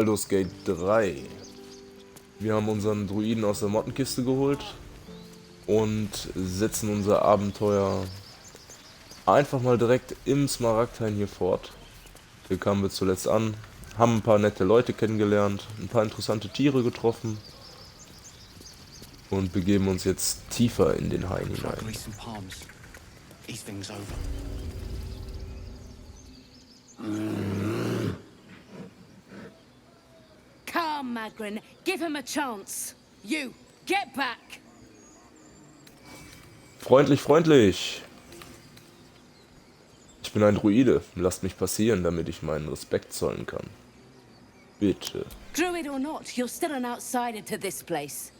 Baldurs Gate 3. Wir haben unseren Druiden aus der Mottenkiste geholt und setzen unser Abenteuer einfach mal direkt im Smaragdhain hier fort. Hier kamen wir zuletzt an, haben ein paar nette Leute kennengelernt, ein paar interessante Tiere getroffen und begeben uns jetzt tiefer in den Hain hinein. Come, Magrin, give him a chance. You, get back. Freundlich, freundlich. Ich bin ein Druide. Lasst mich passieren, damit ich meinen Respekt zollen kann. Bitte. Druid or not, you're still an outsider to this place.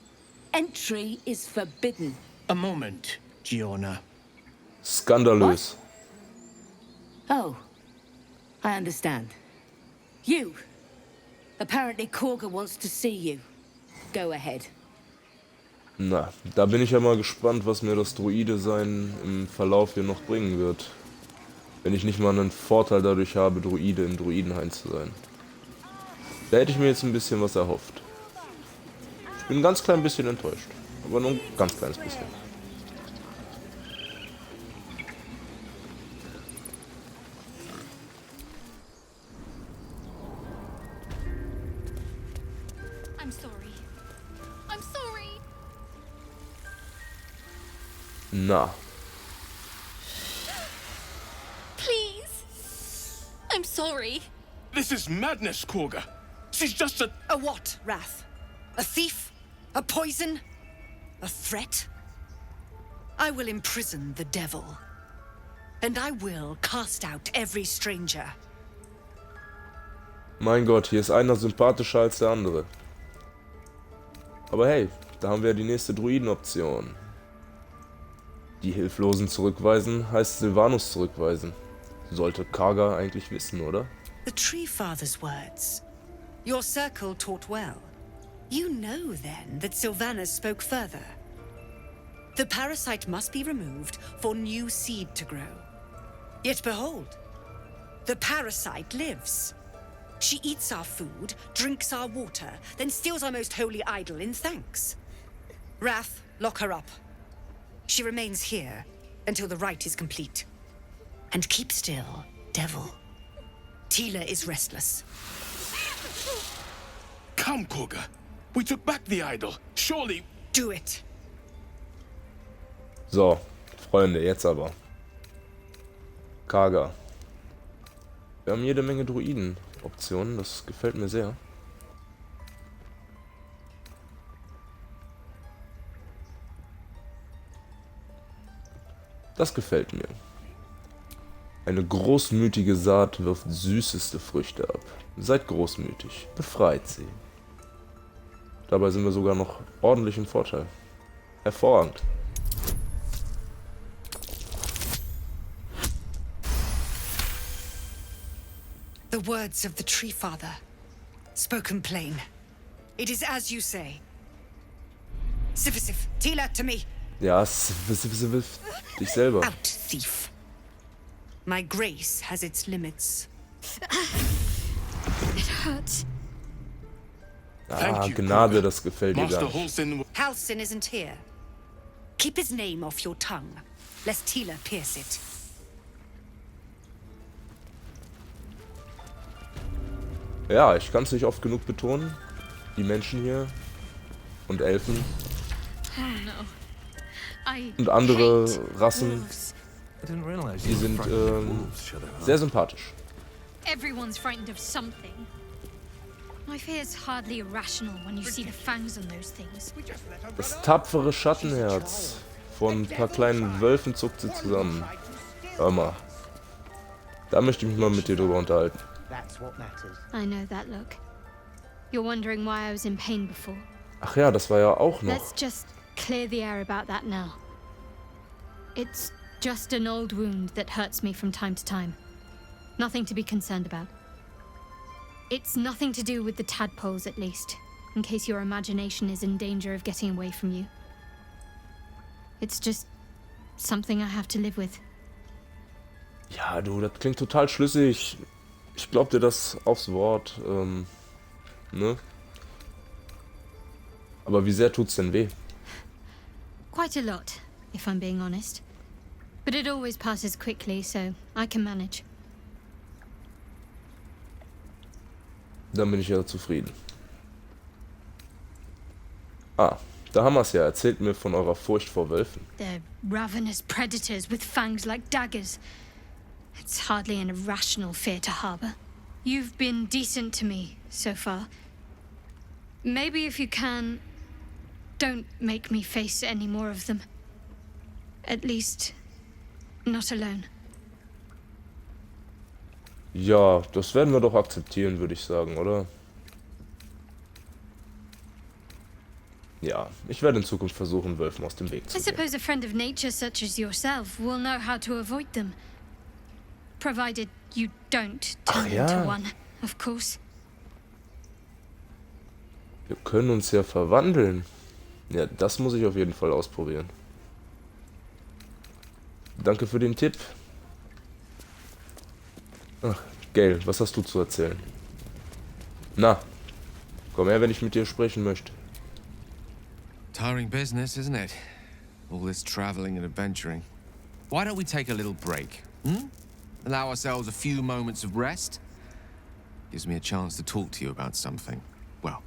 Entry is forbidden. A moment, Giona. Skandalös. Oh, I understand. You. Apparently Kagha wants to see you. Go ahead. Na, da bin ich ja mal gespannt, was mir das Druide-Sein im Verlauf hier noch bringen wird. Wenn ich nicht mal einen Vorteil dadurch habe, Druide im Druidenhain zu sein. Da hätte ich mir jetzt ein bisschen was erhofft. Ich bin ein ganz klein bisschen enttäuscht. Aber nur ein ganz kleines bisschen. I'm sorry. I'm sorry. Na, Please. I'm sorry. This is madness, Kagha. She's just a... A what, Wrath? A thief? A poison? A threat? I will imprison the devil. And I will cast out every stranger. mein Gott, hier ist einer sympathischer als der andere. Aber hey, da haben wir die nächste Druiden-Option. Die Hilflosen zurückweisen heißt Sylvanus zurückweisen. Sollte Kagha eigentlich wissen, oder? The Tree Father's words. Your circle taught well. You know, then, that Sylvanus spoke further. The parasite must be removed for new seed to grow. Yet behold, the parasite lives. She eats our food, drinks our water, then steals our most holy idol in thanks. Wrath, lock her up. She remains here until the rite is complete. And keep still, devil. Tila is restless. Come, Kagha. We took back the idol. Surely... Do it. So, Freunde, jetzt aber. Kagha. Wir haben jede Menge Druiden-Optionen, das gefällt mir sehr. Das gefällt mir. Eine großmütige Saat wirft süßeste Früchte ab. Seid großmütig, befreit sie. Dabei sind wir sogar noch ordentlich im Vorteil. Hervorragend. The words of the Tree Father, spoken plain. It is as you say. Sif, Tila, to me. Ja, dich selber. Out, thief. My grace has its limits. It hurts. Ah, Thank you, Gnade, Kagha. das gefällt dir gar Master nicht. Halsin... Halsin isn't here. Keep his name off your tongue, lest Tila pierce it. Ja, ich kann es nicht oft genug betonen. Die Menschen hier und Elfen Oh no. I und andere hate Rassen, wolves. die sind sehr sympathisch. Everyone's frightened of something. My fear is hardly irrational when you see the fangs on those things. Das tapfere Schattenherz von ein paar kleinen Wölfen zuckt sie zusammen. Hör mal, da möchte ich mich mal mit dir drüber unterhalten. I know that look. You're wondering why I was in pain before. Ach ja, das war ja auch noch. Let's just clear the air about that now. It's just an old wound that hurts me from time to time. Nothing to be concerned about. It's nothing to do with the tadpoles, at least, in case your imagination is in danger of getting away from you. It's just something I have to live with. Ja, du, das klingt total schlüssig. Ich glaub dir das aufs Wort. ne? Aber wie sehr tut's denn weh? Quite a lot, if I'm being honest. But it always passes quickly, so I can manage. Dann bin ich ja zufrieden. Ah, da haben wir's ja. Erzählt mir von eurer Furcht vor Wölfen. They're ravenous predators with fangs like daggers. It's hardly an irrational fear to harbor. You've been decent to me so far. Maybe if you can, don't make me face any more of them. At least, not alone. Ja, das werden wir doch akzeptieren, würde ich sagen, oder? Ja, ich werde in Zukunft versuchen, Wölfen aus dem Weg I zu gehen. suppose a friend of nature such as yourself will know how to avoid them. Provided you don't turn ja. into one, of course. Wir können uns ja verwandeln. Ja, das muss ich auf jeden Fall ausprobieren. Danke für den Tipp. Ach, Gail, was hast du zu erzählen? Na, komm her, wenn ich mit dir sprechen möchte. Tiring business, isn't it? All this traveling and adventuring. Why don't we take a little break? Allow ourselves a few moments of rest? Gives me a chance to talk to you about something, well,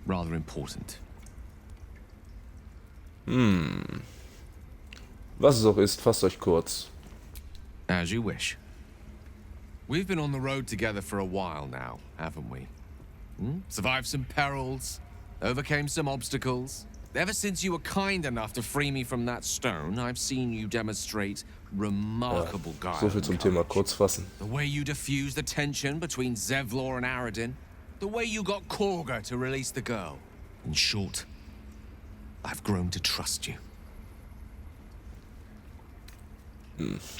rather important. Was es auch ist, fasst euch kurz. As you wish. We've been on the road together for a while now, haven't we? Survived some perils, overcame some obstacles. Ever since you were kind enough to free me from that stone, I've seen you demonstrate remarkable guile. So viel zum and Thema courage. kurz fassen. The way you diffused the tension between Zevlor and Aradin. The way you got Kagha to release the girl. In short, I've grown to trust you.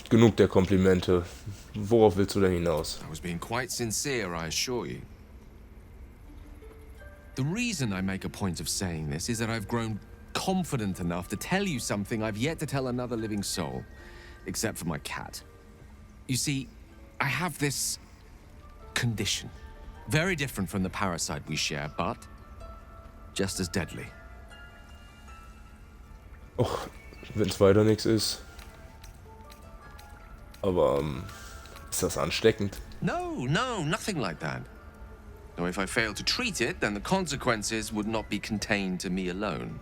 Genug der Komplimente. Worauf willst du denn hinaus? I was being quite sincere, I assure you. The reason I make a point of saying this is that I've grown confident enough to tell you something I've yet to tell another living soul, except for my cat. You see, I have this condition. Very different from the parasite we share, but just as deadly. Och, wenn's weiter nichts ist. Aber, ist das ansteckend? No, nothing like that. Now, if I fail to treat it, then the consequences would not be contained to me alone.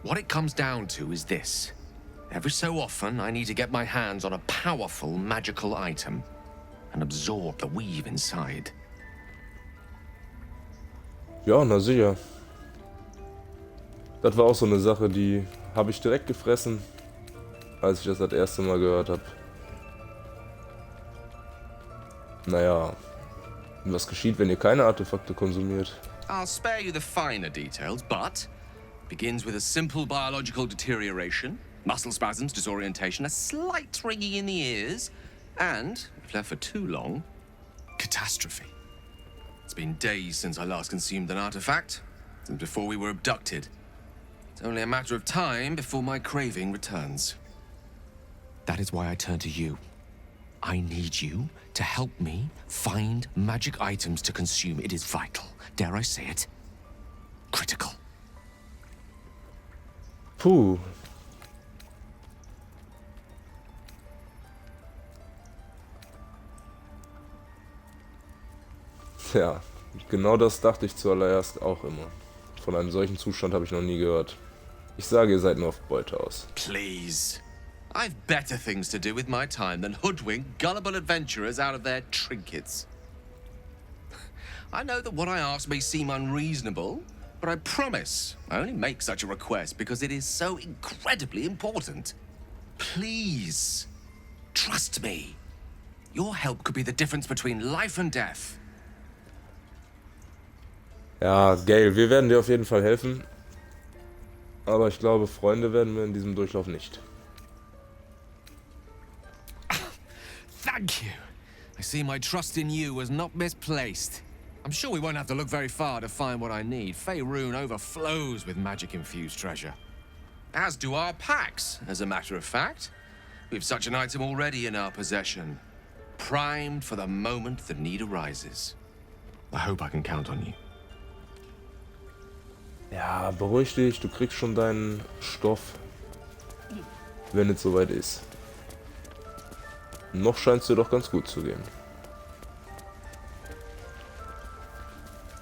What it comes down to is this. Every so often, I need to get my hands on a powerful magical item and absorb the weave inside. Ja, na sicher. Das war auch so eine Sache, die habe ich direkt gefressen, als ich das erste Mal gehört habe. Naja, was geschieht, wenn ihr keine Artefakte konsumiert? I'll spare you the finer details, but begins with a simple biological deterioration, muscle spasms, disorientation, a slight ringing in the ears, and, if left for too long, catastrophe. It's been days since I last consumed an artifact, since before we were abducted. It's only a matter of time before my craving returns. That is why I turn to you. I need you to help me find magic items to consume. It is vital. Dare I say it? Critical. Puh. Ja, genau das dachte ich zuallererst auch immer. Von einem solchen Zustand habe ich noch nie gehört. Ich sage, ihr seid nur auf Beute aus. Please. I've better things to do with my time than hoodwink gullible adventurers out of their trinkets. I know that what I ask may seem unreasonable, but I promise I only make such a request because it is so incredibly important. Please, trust me. Your help could be the difference between life and death. Ja, Gail, wir werden dir auf jeden Fall helfen. Aber ich glaube, Freunde werden wir in diesem Durchlauf nicht. Thank you. I see my trust in you was not misplaced. I'm sure we won't have to look very far to find what I need. Faerun overflows with magic-infused treasure. As do our packs, as a matter of fact. We've such an item already in our possession. Primed for the moment the need arises. I hope I can count on you. Ja, beruhig dich, du kriegst schon deinen Stoff, wenn es soweit ist. Noch scheint es dir doch ganz gut zu gehen.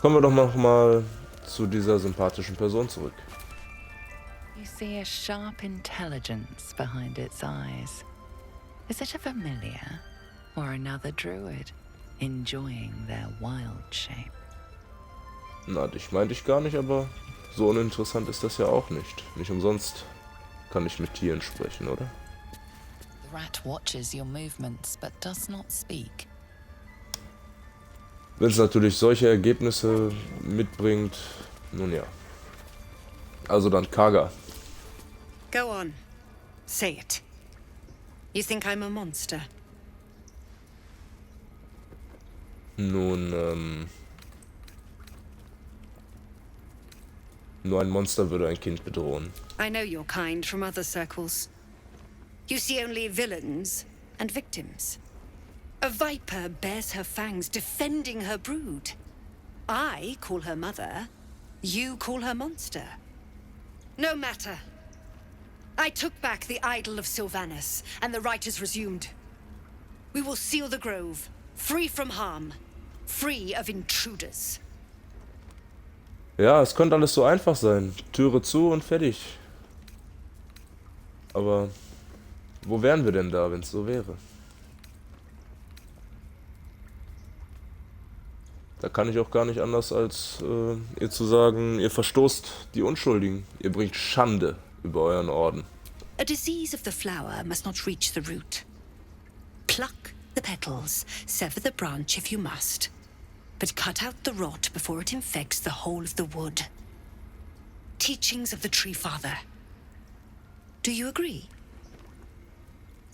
Kommen wir doch noch mal zu dieser sympathischen Person zurück. You see a sharp intelligence behind its eyes. Is it a familiar or another druid enjoying their wild shape? Na, dich meinte ich gar nicht, aber so uninteressant ist das ja auch nicht. Nicht umsonst kann ich mit Tieren sprechen, oder? The rat watches your movements but does not speak. Wenn es natürlich solche Ergebnisse mitbringt, nun ja. Also dann Kagha. Go on. Say it. You think I'm a monster? Nun, nur ein Monster würde ein Kind bedrohen. I know your kind from other circles. You see only villains and victims. A viper bears her fangs defending her brood. I call her mother. You call her monster. No matter. I took back the idol of Sylvanas, and the rite is resumed. We will seal the grove, free from harm, free of intruders. Ja, es könnte alles so einfach sein. Türe zu und fertig. Aber wo wären wir denn da, wenn es so wäre? Da kann ich auch gar nicht anders, als ihr zu sagen, ihr verstoßt die Unschuldigen. Ihr bringt Schande über euren Orden. A disease of the flower must not reach the root. Pluck the petals, sever the branch if you must, but cut out the rot before it infects the whole of the wood. Teachings of the Tree Father. Do you agree?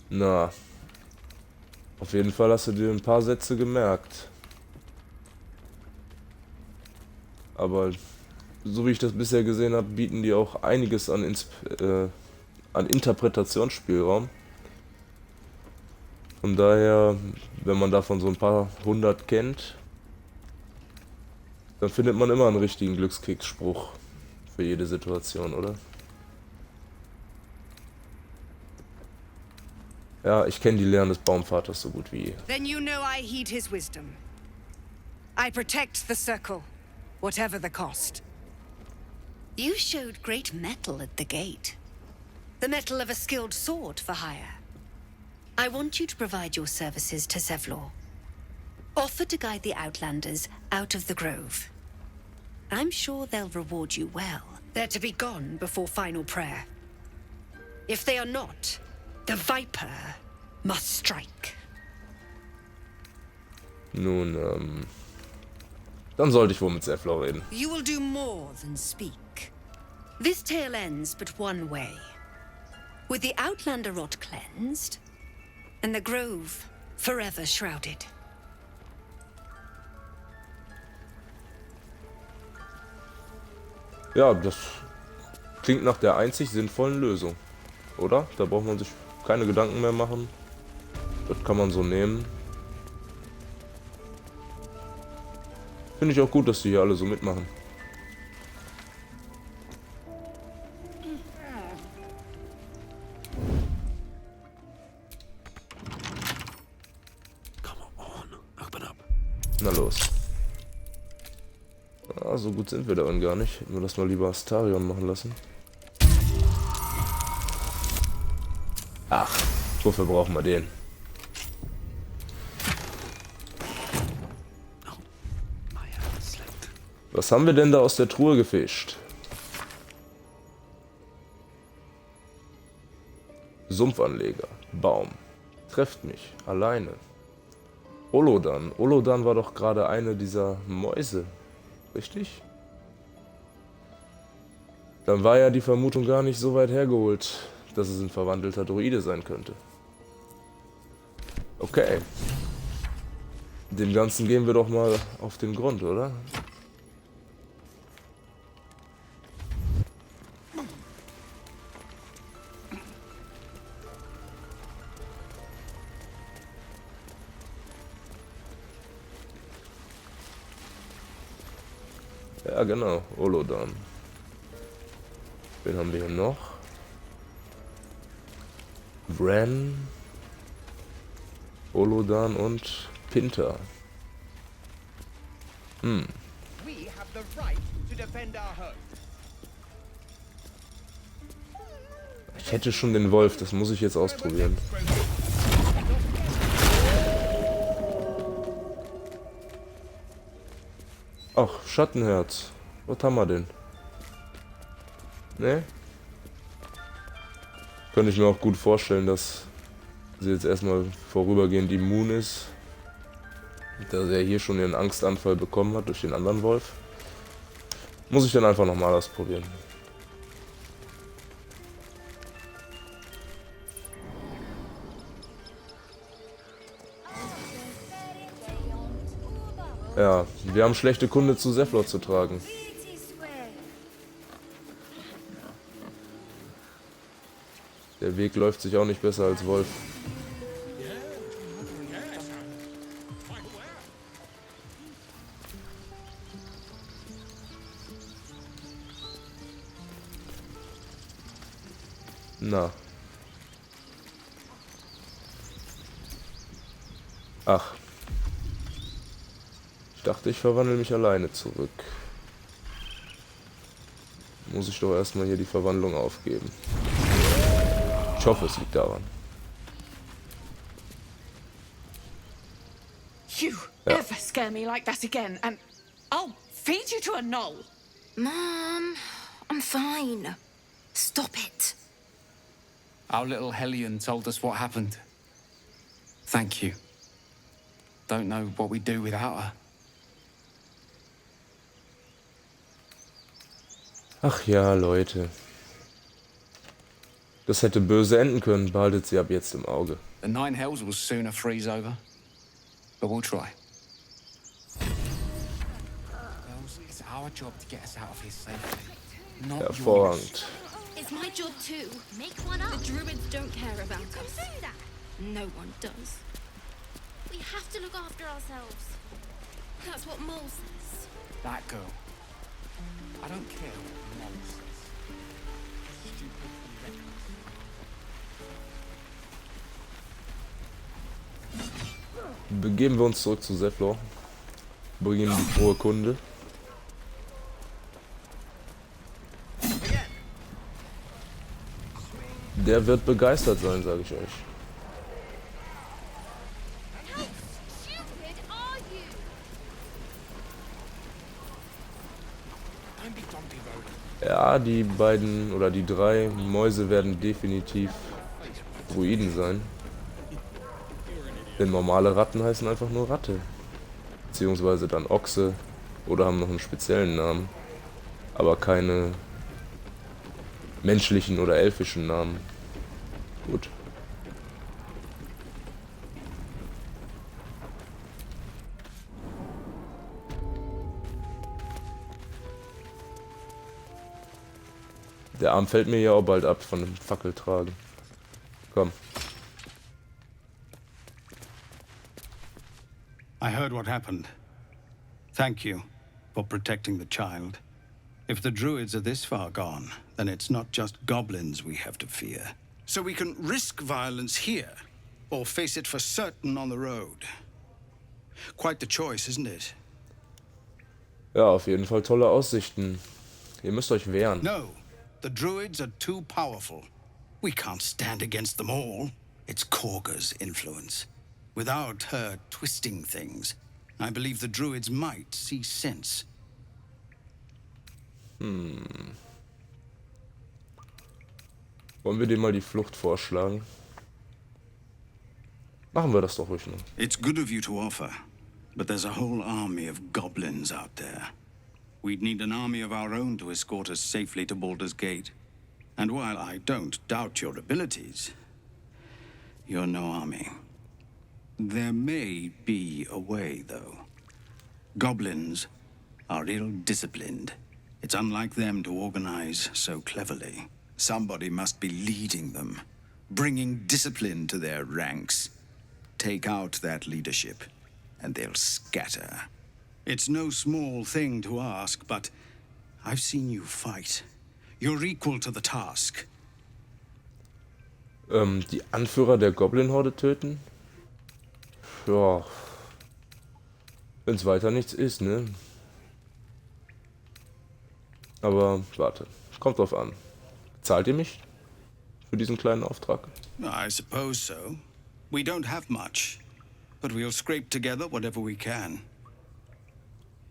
Na, auf jeden Fall hast du dir ein paar Sätze gemerkt. Aber so wie ich das bisher gesehen habe, bieten die auch einiges an Interpretationsspielraum. Von daher, wenn man davon so ein paar hundert kennt, dann findet man immer einen richtigen Glückskicksspruch für jede Situation, oder? Ja, ich kenne die Lehren des Baumvaters so gut wie ihr. Then you know I heed his wisdom. I protect the circle, whatever the cost. You showed great mettle at the gate. The mettle of a skilled sword for hire. I want you to provide your services to Zevlor. Offer to guide the Outlanders out of the grove. I'm sure they'll reward you well. They're to be gone before final prayer. If they are not, the Viper must strike. Nun, dann sollte ich wohl mit Zevlor reden. You will do more than speak. This tale ends but one way. With the Outlander rot cleansed, and the grove forever shrouded. Ja, das klingt nach der einzig sinnvollen Lösung, oder? Da braucht man sich keine Gedanken mehr machen. Das kann man so nehmen. Finde ich auch gut, dass die hier alle so mitmachen. Na los. Ah, so gut sind wir darin gar nicht. Hätten wir das mal lieber Astarion machen lassen. Ach, wofür brauchen wir den? Was haben wir denn da aus der Truhe gefischt? Sumpfanleger, Baum. Trefft mich, alleine. Olodan. Olodan war doch gerade eine dieser Mäuse. Richtig? Dann war ja die Vermutung gar nicht so weit hergeholt, dass es ein verwandelter Druide sein könnte. Okay. Dem Ganzen gehen wir doch mal auf den Grund, oder? Ja, genau. Olodan. Wen haben wir hier noch? Bran, Olodan und Pinta. We have the right to defend our home. Ich hätte schon den Wolf, das muss ich jetzt ausprobieren. Ach, Schattenherz. Was haben wir denn? Ne? Könnte ich mir auch gut vorstellen, dass sie jetzt erstmal vorübergehend immun ist. Da sie ja hier schon ihren Angstanfall bekommen hat durch den anderen Wolf. Muss ich dann einfach nochmal ausprobieren. Ja, wir haben schlechte Kunde zu Zevlor zu tragen. Der Weg läuft sich auch nicht besser als Wolf. Na. Ach. Ich dachte, ich verwandle mich alleine zurück. Muss ich doch erstmal hier die Verwandlung aufgeben. Ich hoffe, es liegt daran. You ever scare me like that again, and I'll feed you to a knoll. Mom, I'm fine. Stop it. Our little Hellion told us what happened. Thank you. Don't know what we'd do without her. Ach ja, Leute. Das hätte böse enden können, behaltet sie ab jetzt im Auge. The Nine Hells will sooner freeze over, but we'll try. Girls, it's our job to get us out of here safely, not yours. Hervorragend. It's my job too. Make one up. The Druids don't care about us. Do that. No one does. We have to look after ourselves. That's what Mole says. That girl. I don't care what Mom says. Stupid and reckless. Begeben wir uns zurück zu Zevlor. Bringen ihm die frohe Kunde. Der wird begeistert sein, sage ich euch. How stupid are you? Ja, die beiden oder die drei Mäuse werden definitiv Druiden sein. Denn normale Ratten heißen einfach nur Ratte. Beziehungsweise dann Ochse oder haben noch einen speziellen Namen. Aber keine menschlichen oder elfischen Namen. Gut. Der Arm fällt mir ja auch bald ab von dem Fackeltragen. Komm. I heard what happened. Thank you for protecting the child. If the Druids are this far gone, then it's not just goblins we have to fear. So we can risk violence here, or face it for certain on the road. Quite the choice, isn't it? Ja, auf jeden Fall tolle Aussichten. Ihr müsst euch wehren. No, the Druids are too powerful. We can't stand against them all. It's Kagha's influence. Without her twisting things, I believe the Druids might see sense. Wollen wir dem mal die Flucht vorschlagen? Machen wir das doch ruhig noch. It's good of you to offer, but there's a whole army of goblins out there. We'd need an army of our own to escort us safely to Baldurs Gate. And while I don't doubt your abilities, you're no army. There may be a way, though. Goblins are ill-disciplined. It's unlike them to organize so cleverly. Somebody must be leading them, bringing discipline to their ranks. Take out that leadership, and they'll scatter. It's no small thing to ask, but I've seen you fight. You're equal to the task. Die Anführer der Goblin-Horde töten? Ja. Wenn's weiter nichts ist, ne? Aber warte, kommt drauf an. Zahlt ihr mich für diesen kleinen Auftrag? I suppose so. We don't have much, but we'll scrape together whatever we can.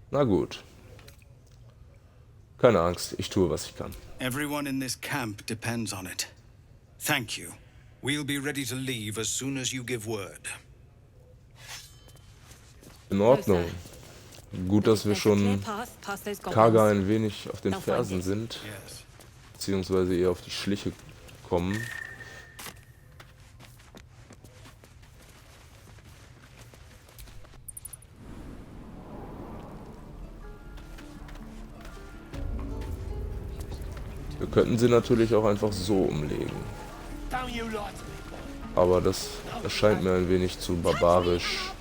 Na gut. Keine Angst, ich tue, was ich kann. Everyone in this camp depends on it. Thank you. We'll be ready to leave as soon as you give word. In Ordnung. Gut, dass wir schon Kagha ein wenig auf den Fersen sind, beziehungsweise eher auf die Schliche kommen. Wir könnten sie natürlich auch einfach so umlegen. Aber das erscheint mir ein wenig zu barbarisch.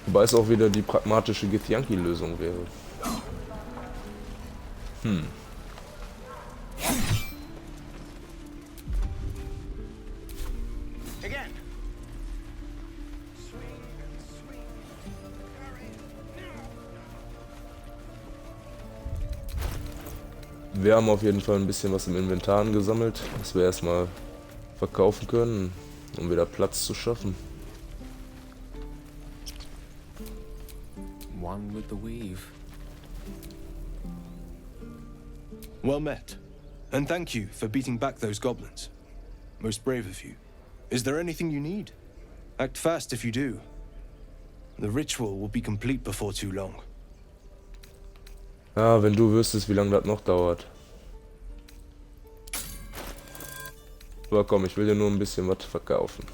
Wobei es auch wieder die pragmatische Githyanki-Lösung wäre. Wir haben auf jeden Fall ein bisschen was im Inventar gesammelt, was wir erstmal verkaufen können, um wieder Platz zu schaffen. One with the weave. Well met. And thank you for beating back those goblins. Most brave of you. Is there anything you need? Act fast if you do. The ritual will be complete before too long. Ja, wenn du wüsstest, wie lange das noch dauert. Aber komm, ich will dir nur ein bisschen was verkaufen.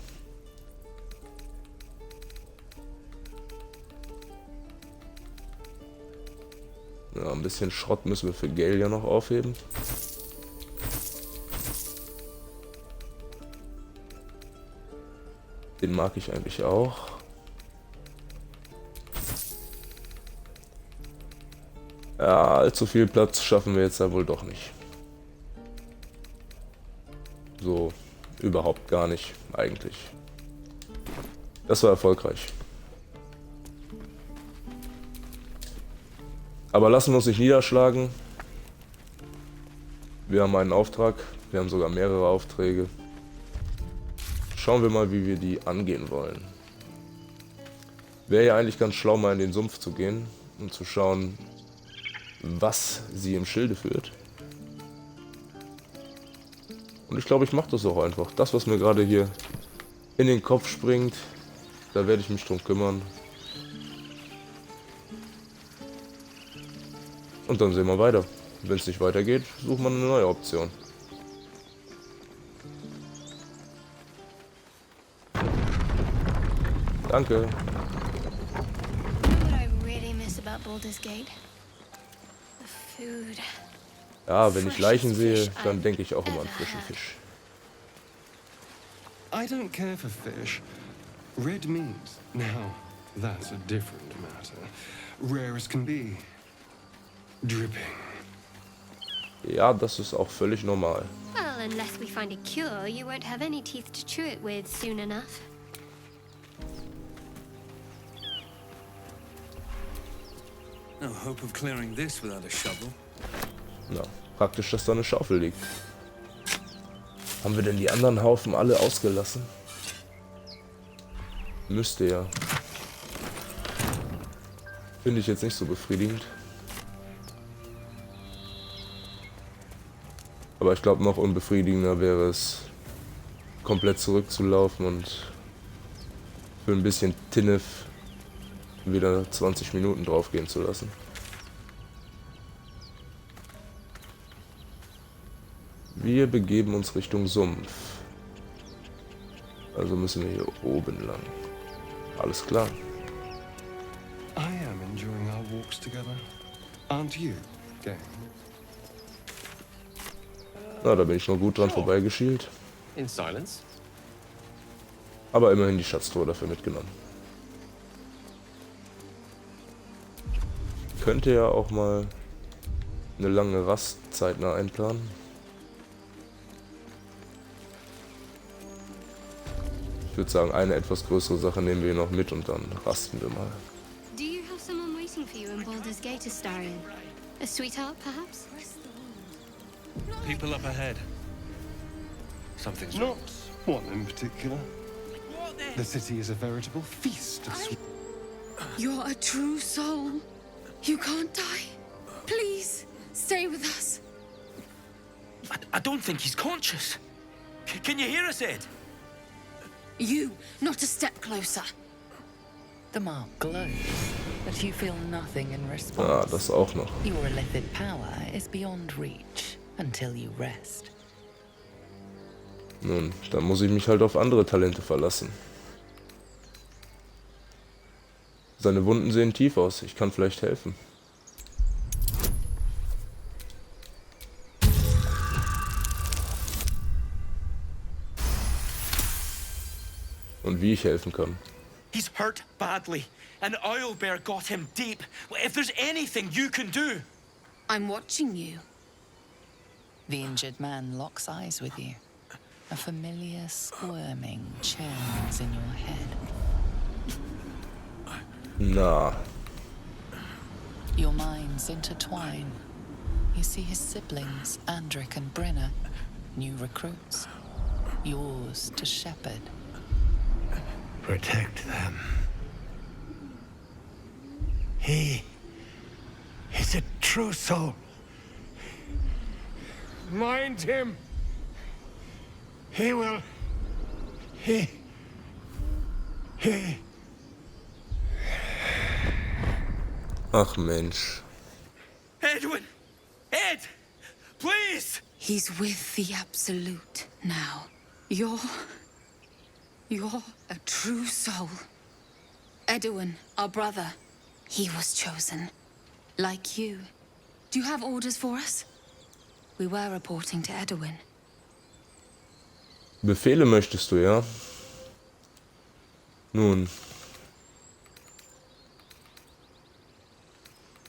Ja, ein bisschen Schrott müssen wir für Geld ja noch aufheben. Den mag ich eigentlich auch. Ja, allzu viel Platz schaffen wir jetzt ja wohl doch nicht. So, überhaupt gar nicht, eigentlich. Das war erfolgreich. Aber lassen wir uns nicht niederschlagen. Wir haben einen Auftrag, wir haben sogar mehrere Aufträge. Schauen wir mal, wie wir die angehen wollen. Wäre ja eigentlich ganz schlau, mal in den Sumpf zu gehen und zu schauen, was sie im Schilde führt. Und ich glaube, ich mache das auch einfach. Das, was mir gerade hier in den Kopf springt, da werde ich mich drum kümmern. Und dann sehen wir weiter. Wenn es nicht weitergeht, sucht man eine neue Option. Danke. What I really miss about Baldurs Gate. The food. Ja, wenn ich Leichen sehe, dann denke ich auch immer an frischen Fisch. I don't care for fish. Red meat. Now, that's a different matter. Rare as can be. Dripping. Ja, das ist auch völlig normal. Well, unless we find a cure, you won't have any teeth to chew it with soon enough. No hope of clearing this without a shovel. Na, praktisch, dass da eine Schaufel liegt. Haben wir denn die anderen Haufen alle ausgelassen? Müsste ja. Finde ich jetzt nicht so befriedigend. Aber ich glaube, noch unbefriedigender wäre es, komplett zurückzulaufen und für ein bisschen Tinnef wieder 20 Minuten draufgehen zu lassen. Wir begeben uns Richtung Sumpf. Also müssen wir hier oben lang. Alles klar. I am enjoying our walks together. Aren't you, gang? Na, da bin ich noch gut dran vorbeigeschielt. In silence. Aber immerhin die Schatztruhe dafür mitgenommen. könnte ja auch mal eine lange Rastzeit einplanen. Ich würde sagen, eine etwas größere Sache nehmen wir noch mit und dann rasten wir mal. Do you have someone waiting for you in Baldurs Gate, Astarion? A sweetheart, perhaps? People up ahead. Something's Not one in particular. The city is a veritable feast of sweet. You're a true soul. You can't die. Please, stay with us. I don't think he's conscious. Can you hear us, Ed? You, not a step closer. The mark glows, but you feel nothing in response. Ah, das auch noch. Your illithid power is beyond reach until you rest. Nun, dann muss ich mich halt auf andere Talente verlassen. Seine Wunden sehen tief aus. Ich kann vielleicht helfen. Und wie ich helfen kann. He's hurt badly. An owlbear got him deep. If there's anything you can do. I'm watching you. The injured man locks eyes with you. A familiar squirming churns in your head. Na. Your minds intertwine. You see his siblings, Andric and Brenna, new recruits. Yours to shepherd. Protect them. He is a true soul. Mind him. He will. He. Ach Mensch. Edwin! Ed! Please! He's with the Absolute now. You're a true soul. Edwin, our brother, he was chosen. Like you. Do you have orders for us? We were reporting to Edwin. Befehle möchtest du, ja? Nun.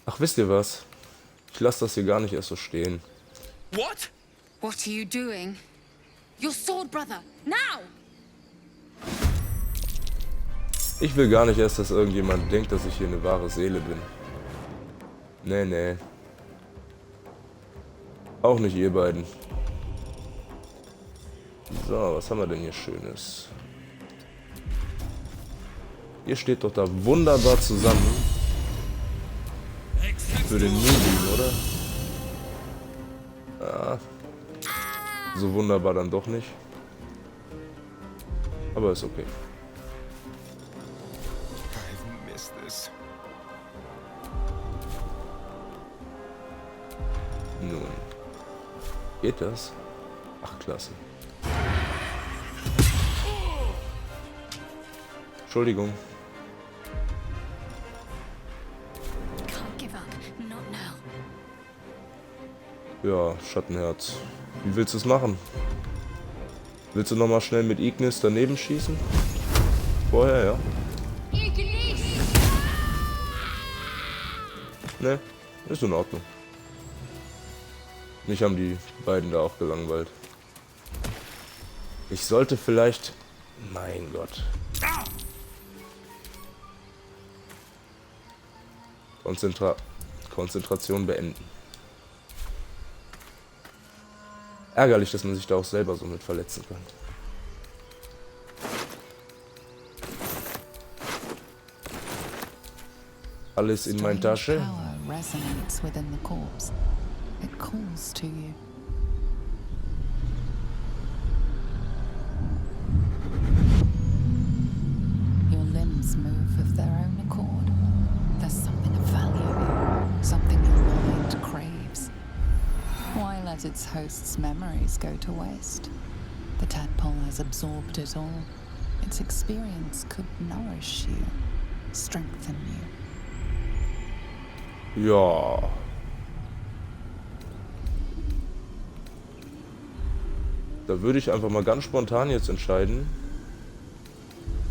Ach, wisst ihr was? Ich lasse das hier gar nicht erst so stehen. What? What are you doing? Your sword, brother! Now! Ich will gar nicht erst, dass irgendjemand denkt, dass ich hier eine wahre Seele bin. Nee, nee. Auch nicht ihr beiden. So, was haben wir denn hier Schönes? Ihr steht doch da wunderbar zusammen. Für den Moonbeam, oder? Ja. So wunderbar dann doch nicht. Aber ist okay. Nun. Geht das? Ach, klasse. Entschuldigung. Ja, Schattenherz. Wie willst du es machen? Willst du nochmal schnell mit Ignis daneben schießen? Vorher, ja? Ne, ist in Ordnung. Mich haben die beiden da auch gelangweilt. Ich sollte vielleicht... Mein Gott. Konzentration beenden. Ärgerlich, dass man sich da auch selber so mit verletzen kann. Alles in meine Tasche. It calls to you. Your limbs move of their own accord. There's something of value, something your mind craves. Why let its host's memories go to waste? The tadpole has absorbed it all. Its experience could nourish you, strengthen you. Ja. Da würde ich einfach mal ganz spontan jetzt entscheiden.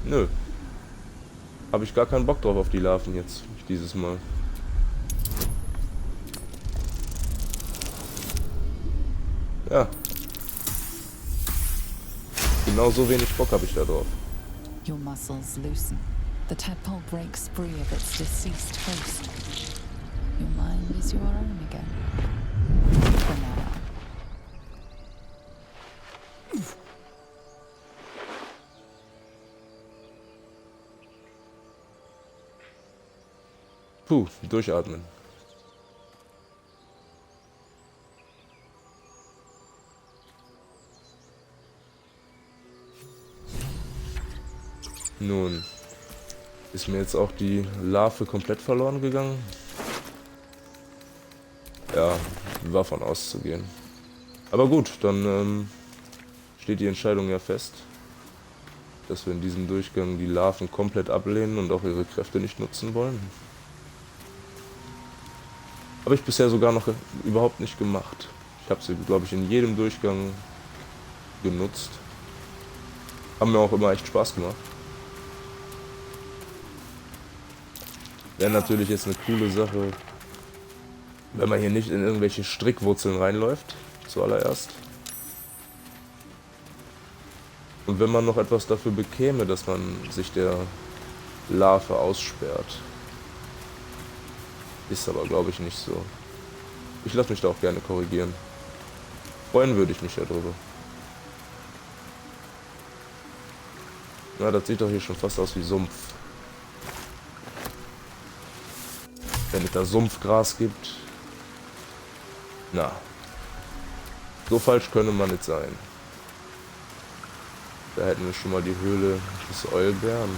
Nö. Habe ich gar keinen Bock drauf auf die Larven jetzt, dieses Mal. Ja. Genau so wenig Bock habe ich da drauf. Your muscles loosen. The tadpole breaks free of its deceased host. Your mind is your own again. For now. Puh, durchatmen. Nun, ist mir jetzt auch die Larve komplett verloren gegangen? Ja, war von auszugehen. Aber gut, dann steht die Entscheidung ja fest, dass wir in diesem Durchgang die Larven komplett ablehnen und auch ihre Kräfte nicht nutzen wollen. Habe ich bisher sogar noch überhaupt nicht gemacht. Ich habe sie, glaube ich, in jedem Durchgang genutzt. Haben mir auch immer echt Spaß gemacht. Wäre natürlich jetzt eine coole Sache, wenn man hier nicht in irgendwelche Strickwurzeln reinläuft, zuallererst. Und wenn man noch etwas dafür bekäme, dass man sich der Larve aussperrt. Ist aber, glaube ich, nicht so. Ich lasse mich da auch gerne korrigieren. Freuen würde ich mich ja drüber. Na, das sieht doch hier schon fast aus wie Sumpf. Wenn es da Sumpfgras gibt. Na. So falsch könnte man nicht sein. Da hätten wir schon mal die Höhle des Eulbären.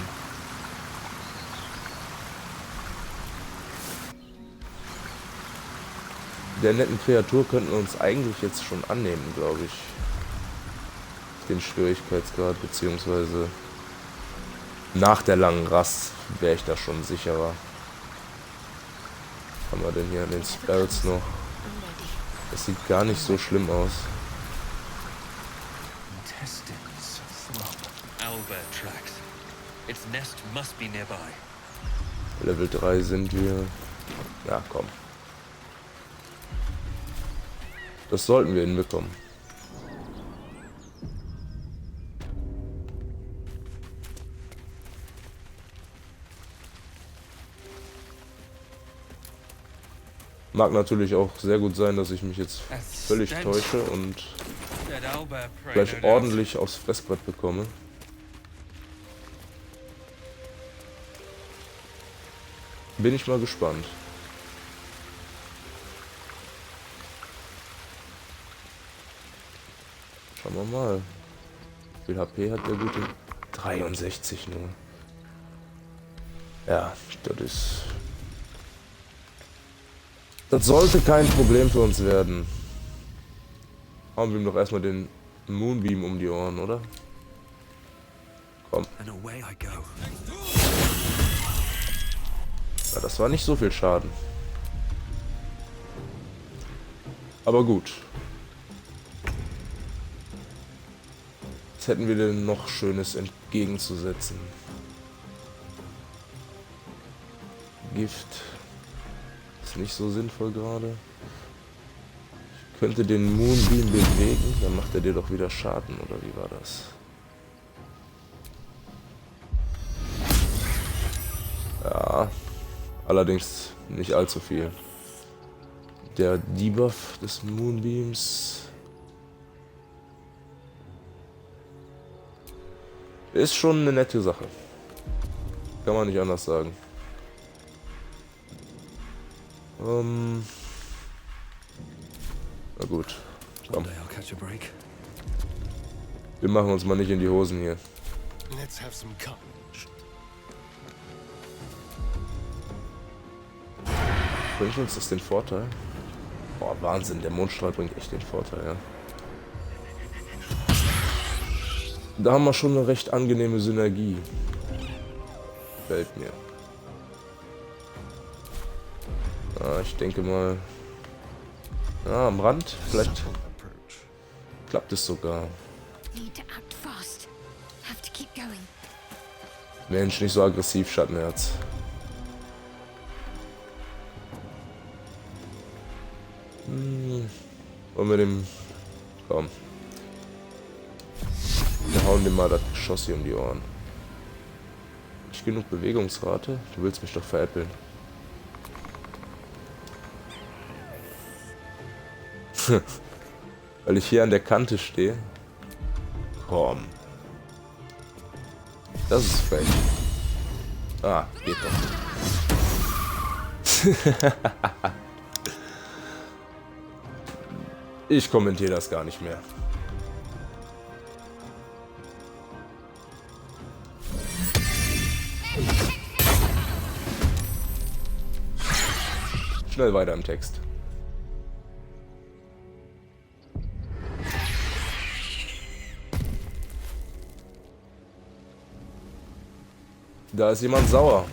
Der netten Kreatur könnten wir uns eigentlich jetzt schon annehmen, glaube ich. Den Schwierigkeitsgrad, beziehungsweise nach der langen Rast wäre ich da schon sicherer. Was haben wir denn hier an den Spells noch? Das sieht gar nicht so schlimm aus. Level 3 sind wir. Ja, komm. Das sollten wir hinbekommen. Mag natürlich auch sehr gut sein, dass ich mich jetzt völlig täusche und gleich ordentlich aufs Fressbrett bekomme. Bin ich mal gespannt. Schauen wir mal. Wie viel HP hat der gute? 63 nur. Ja, das ist... Das sollte kein Problem für uns werden. Hauen wir ihm doch erstmal den Moonbeam um die Ohren, oder? Komm. Ja, das war nicht so viel Schaden. Aber gut. Was hätten wir denn noch Schönes entgegenzusetzen? Gift. Ist nicht so sinnvoll gerade. Ich könnte den Moonbeam bewegen, dann macht er dir doch wieder Schaden, oder wie war das? Ja, allerdings nicht allzu viel. Der Debuff des Moonbeams ist schon eine nette Sache. Kann man nicht anders sagen. Na gut. Komm. Wir machen uns mal nicht in die Hosen hier. Bringt uns das den Vorteil? Boah, Wahnsinn, der Mondstrahl bringt echt den Vorteil, ja. Da haben wir schon eine recht angenehme Synergie. Gefällt mir. Ich denke mal... Ja, am Rand. Vielleicht klappt es sogar. Mensch, nicht so aggressiv, Schattenherz. Wollen wir dem Komm. Wir hauen dem mal das Geschoss hier um die Ohren. Nicht genug Bewegungsrate? Du willst mich doch veräppeln. Weil ich hier an der Kante stehe. Komm. Das ist frech. Ah, geht doch. Ich kommentiere das gar nicht mehr. Schnell weiter im Text. Da ist jemand sauer.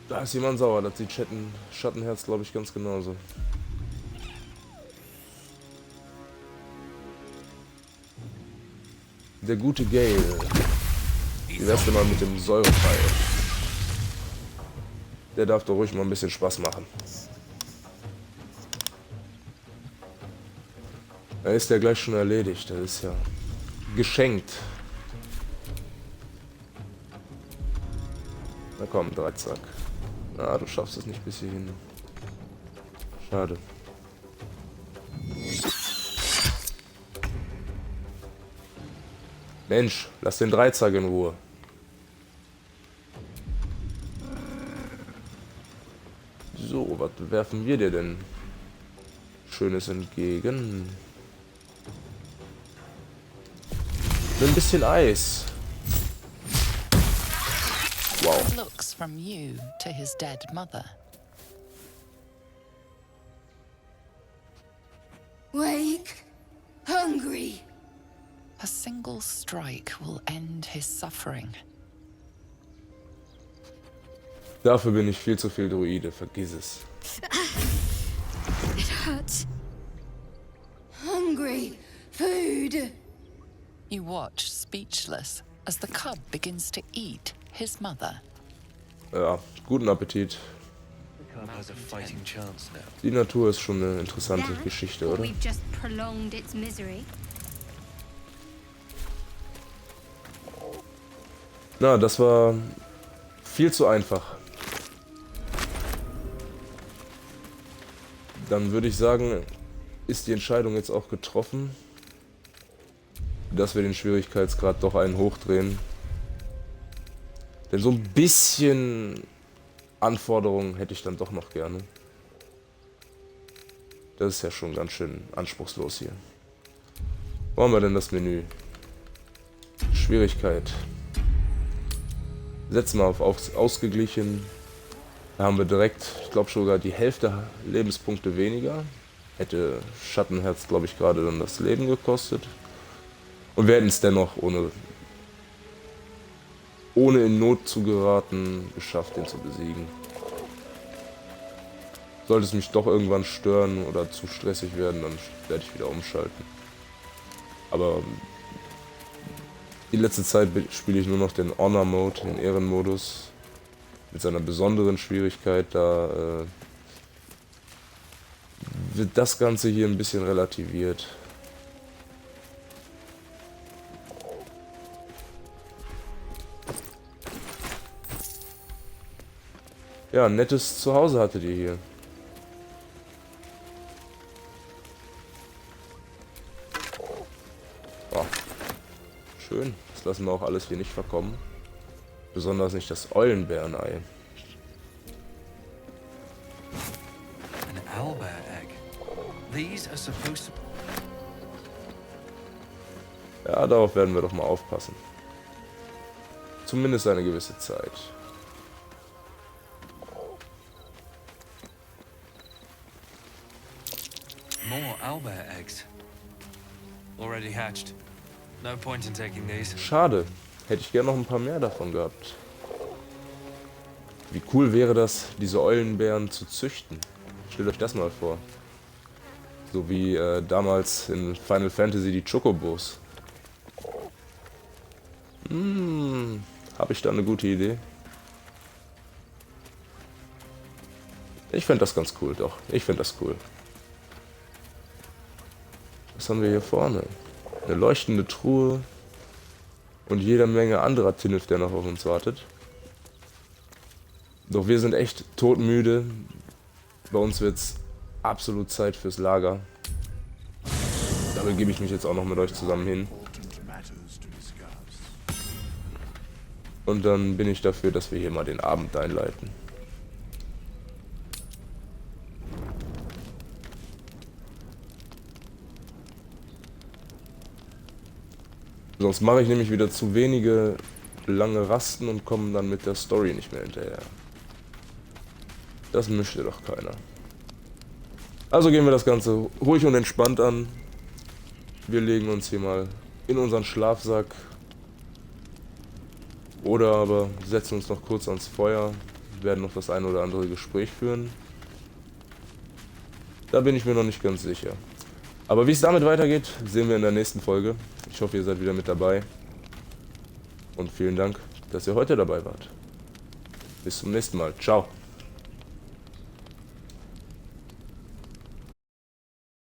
Da ist jemand sauer. Das sieht Schattenherz, glaube ich, ganz genauso. Der gute Gale. Wie wär's denn mal mit dem Säurepfeil? Der darf doch ruhig mal ein bisschen Spaß machen. Da ist der gleich schon erledigt. Das ist ja geschenkt. Na komm, Dreizack. Ah, du schaffst es nicht bis hierhin. Schade. Mensch, lass den Dreizack in Ruhe. So, was werfen wir dir denn Schönes entgegen? Ein bisschen Eis. Wow. Looks from you to his dead mother. Wake, hungry. A single strike will end his suffering. Dafür bin ich viel zu viel Druide, vergiss es. It hurts. Hungry. Food. You watch speechless as the cub begins to eat his mother. Ja, guten Appetit. Has a fighting chance now. Die Natur ist schon eine interessante That, Geschichte, or oder? we've just prolonged its misery. Na, das war viel zu einfach. Dann würde ich sagen, ist die Entscheidung jetzt auch getroffen, dass wir den Schwierigkeitsgrad doch einen hochdrehen. Denn so ein bisschen Anforderungen hätte ich dann doch noch gerne. Das ist ja schon ganz schön anspruchslos hier. Wo haben wir denn das Menü? Schwierigkeit. Setzen wir auf ausgeglichen. Da haben wir direkt, ich glaube sogar die Hälfte Lebenspunkte weniger. Hätte Schattenherz, glaube ich, gerade dann das Leben gekostet. Und wir hätten es dennoch ohne in Not zu geraten geschafft, den zu besiegen. Sollte es mich doch irgendwann stören oder zu stressig werden, dann werde ich wieder umschalten. Aber die letzte Zeit spiele ich nur noch den Honor-Mode, den Ehrenmodus. Mit seiner besonderen Schwierigkeit, da wird das Ganze hier ein bisschen relativiert. Ja, ein nettes Zuhause hattet ihr hier. Oh. Schön. Das lassen wir auch alles hier nicht verkommen. Besonders nicht das Eulenbärenei. An owlbear egg. These are supposed to... Ja, darauf werden wir doch mal aufpassen. Zumindest eine gewisse Zeit. More owlbear eggs. Already hatched. No point in taking these. Schade. Hätte ich gerne noch ein paar mehr davon gehabt. Wie cool wäre das, diese Eulenbären zu züchten. Stellt euch das mal vor. So wie damals in Final Fantasy die Chocobos. Habe ich da eine gute Idee? Ich finde das ganz cool, doch. Ich finde das cool. Was haben wir hier vorne? Eine leuchtende Truhe und jede Menge anderer Tinnef, der noch auf uns wartet. Doch wir sind echt todmüde. Bei uns wird es absolut Zeit fürs Lager. Da begebe ich mich jetzt auch noch mit euch zusammen hin. Und dann bin ich dafür, dass wir hier mal den Abend einleiten. Sonst mache ich nämlich wieder zu wenige lange Rasten und komme dann mit der Story nicht mehr hinterher. Das möchte doch keiner. Also gehen wir das Ganze ruhig und entspannt an. Wir legen uns hier mal in unseren Schlafsack. Oder aber setzen uns noch kurz ans Feuer. Werden noch das ein oder andere Gespräch führen. Da bin ich mir noch nicht ganz sicher. Aber wie es damit weitergeht, sehen wir in der nächsten Folge. Ich hoffe, ihr seid wieder mit dabei. Und vielen Dank, dass ihr heute dabei wart. Bis zum nächsten Mal. Ciao.